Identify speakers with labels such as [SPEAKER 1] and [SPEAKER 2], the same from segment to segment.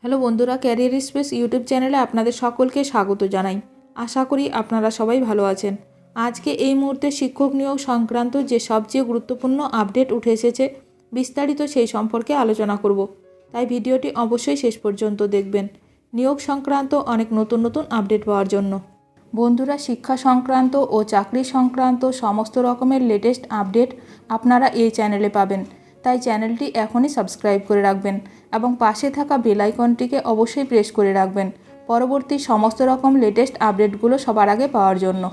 [SPEAKER 1] Hello বন্ধুরা, career space YouTube চ্যানেলে আপনাদের সকলকে স্বাগত জানাই। আশা করি আপনারা সবাই ভালো আছেন। আজকে এই মুহূর্তে শিক্ষক নিয়োগ সংক্রান্ত যে সবচেয়ে গুরুত্বপূর্ণ আপডেট উঠে এসেছে, বিস্তারিত সেই সম্পর্কে আলোচনা করব। তাই ভিডিওটি অবশ্যই শেষ পর্যন্ত দেখবেন নিয়োগ সংক্রান্ত অনেক নতুন নতুন আপডেট পাওয়ার জন্য। বন্ধুরা, শিক্ষা সংক্রান্ত ও চাকরি সংক্রান্ত সমস্ত রকমের লেটেস্ট আপডেট আপনারা এই চ্যানেলে পাবেন। তাই চ্যানেলটি এখনই সাবস্ক্রাইব করে রাখবেন এবং পাশে থাকা বেল আইকনটিকে অবশ্যই প্রেস করে রাখবেন পরবর্তী সমস্ত রকম লেটেস্ট আপডেটগুলো সবার আগে পাওয়ার জন্য।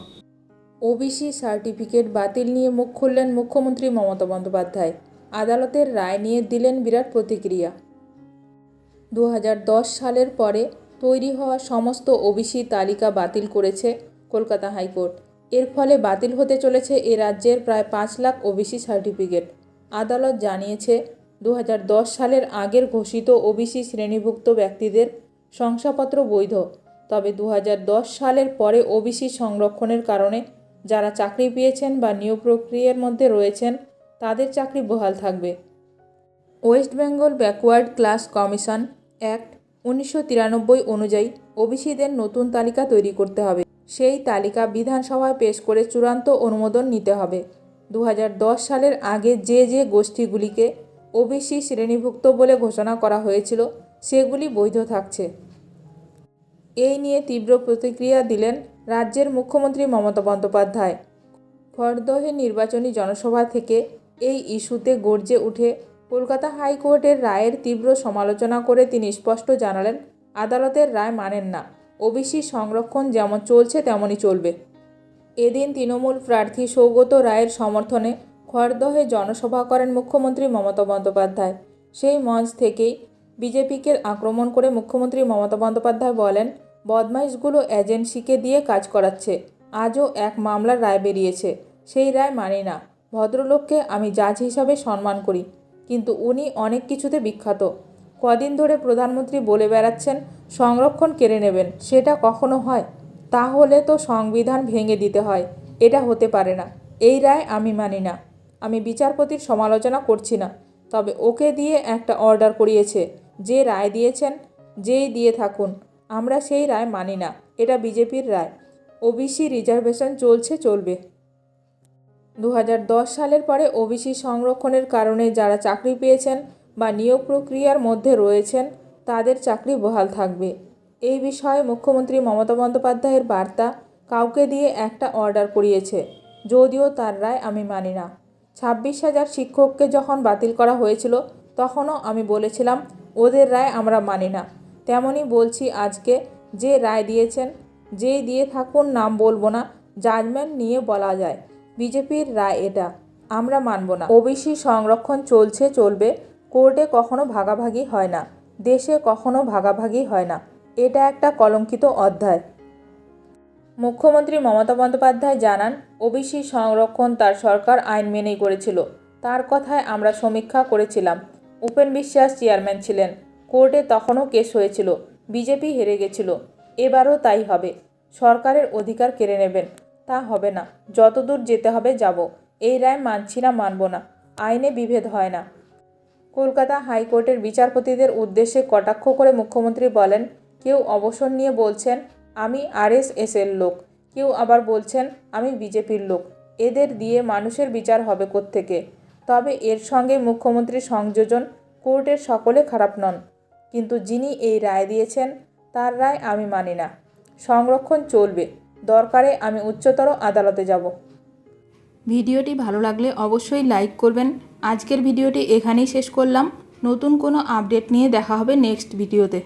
[SPEAKER 1] ওবিসি সার্টিফিকেট বাতিল নিয়ে মুখ খুললেন মুখ্যমন্ত্রী মমতা বন্দ্যোপাধ্যায়। আদালতের রায় নিয়ে দিলেন বিরাট প্রতিক্রিয়া। 2010 সালের পরে তৈরি হওয়া সমস্ত ওবিসি তালিকা বাতিল করেছে কলকাতা হাইকোর্ট। এর ফলে বাতিল হতে চলেছে এ রাজ্যের প্রায় 5 লাখ ওবিসি সার্টিফিকেট। আদালত জানিয়েছে 2010 সালের আগের ঘোষিত ওবিসি শ্রেণীভুক্ত ব্যক্তিদের শংসাপত্র বৈধ, তবে 2010 সালের পরে ওবিসি সংরক্ষণের কারণে যারা চাকরি পেয়েছেন বা নিয়োগ প্রক্রিয়ার মধ্যে রয়েছেন তাদের চাকরি বহাল থাকবে। West Bengal backward class commission act 1993 অনুযায়ী ওবিসিদের নতুন তালিকা তৈরি করতে হবে। সেই তালিকা বিধানসভায় পেশ করে চূড়ান্ত অনুমোদন নিতে হবে। 2010 সালের আগে যে গোষ্ঠীগুলিকে ওবিসি শ্রেণীভুক্ত বলে ঘোষণা করা হয়েছিল সেগুলি বৈধ থাকছে। এই নিয়ে তীব্র প্রতিক্রিয়া দিলেন রাজ্যের মুখ্যমন্ত্রী মমতা বন্দ্যোপাধ্যায়। খড়দহে নির্বাচনী জনসভা থেকে এই ইস্যুতে গর্জে উঠে কলকাতা হাইকোর্টের রায়ের তীব্র সমালোচনা করে তিনি স্পষ্ট জানালেন, আদালতের রায় মানেন না, ওবিসি সংরক্ষণ যেমন চলছে তেমনই চলবে। এদিন তৃণমূল প্রার্থী সৌগত রায়ের সমর্থনে খড়দহে জনসভা করেন মুখ্যমন্ত্রী মমতা বন্দ্যোপাধ্যায়। সেই মঞ্চ থেকেই বিজেপিকে আক্রমণ করে মুখ্যমন্ত্রী মমতা বন্দ্যোপাধ্যায় বলেন, বদমাইশগুলো এজেন্সিকে দিয়ে কাজ করাচ্ছে। আজও এক মামলার রায় বেরিয়েছে, সেই রায় মানি না। ভদ্রলোককে আমি জাজ হিসাবে সম্মান করি, কিন্তু উনি অনেক কিছুতে বিখ্যাত। কদিন ধরে প্রধানমন্ত্রী বলে বেড়াচ্ছেন সংরক্ষণ কেড়ে নেবেন, সেটা কখনো হয়? তাহলে তো সংবিধান ভেঙে দিতে হয়। এটা হতে পারে না। এই রায় আমি মানি না। আমি বিচারপতির সমালোচনা করছি না, তবে ওকে দিয়ে একটা অর্ডার করিয়েছে। যে রায় দিয়েছেন, যেই দিয়ে থাকুন, আমরা সেই রায় মানি না। এটা বিজেপির রায়। ওবিসি রিজার্ভেশন চলবে। 2010 সালের পরে ওবিসি সংরক্ষণের কারণে যারা চাকরি পেয়েছেন বা নিয়োগ প্রক্রিয়ার মধ্যে রয়েছেন তাদের চাকরি বহাল থাকবে। এই বিষয়ে মুখ্যমন্ত্রী মমতা বন্দ্যোপাধ্যায়ের বার্তা, কাউকে দিয়ে একটা অর্ডার করিয়েছে, যদিও তার রায় আমি মানি না। 26,000 শিক্ষককে যখন বাতিল করা হয়েছিল তখনও আমি বলেছিলাম ওদের রায় আমরা মানি না। তেমনই বলছি আজকে, যে রায় দিয়েছেন, যেই দিয়ে থাকুন, নাম বলবো না, জাজমেন্ট নিয়ে বলা যায় বিজেপির রায় এটা, আমরা মানব না। ওবিসি সংরক্ষণ চলবে। কোর্টে কখনো ভাগাভাগি হয় না, দেশে কখনো ভাগাভাগি হয় না। এটা একটা কলঙ্কিত অধ্যায়। মুখ্যমন্ত্রী মমতা বন্দ্যোপাধ্যায় জানান, ওবিসি সংরক্ষণ তার সরকার আইন মেনেই করেছিল। তার কথায় আমরা সমীক্ষা করেছিলাম। উপেন বিশ্বাস চেয়ারম্যান ছিলেন। কোর্টে তখনও কেস হয়েছিল, বিজেপি হেরে গেছিল। এবারও তাই হবে। সরকারের অধিকার কেড়ে নেবেন, তা হবে না। যতদূর যেতে হবে যাব। এই রায় মানছি না, মানব না। আইনে বিভেদ হয় না। কলকাতা হাইকোর্টের বিচারপতিদের উদ্দেশ্যে কটাক্ষ করে মুখ্যমন্ত্রী বলেন, কেউ অবসর নিয়ে বলছেন আমি আরএসএসের লোক, কেউ আবার বলছেন আমি বিজেপির লোক। এদের দিয়ে মানুষের বিচার হবে কোত্থেকে? তবে এর সঙ্গে মুখ্যমন্ত্রীর সংযোজন, কোর্টের সকলে খারাপ নন, কিন্তু যিনি এই রায় দিয়েছেন তার রায় আমি মানি না। সংরক্ষণ চলবে, দরকারে আমি উচ্চতর আদালতে যাব। ভিডিওটি ভালো লাগলে অবশ্যই লাইক করবেন। আজকের ভিডিওটি এখানেই শেষ করলাম। নতুন কোনো আপডেট নিয়ে দেখা হবে নেক্সট ভিডিওতে।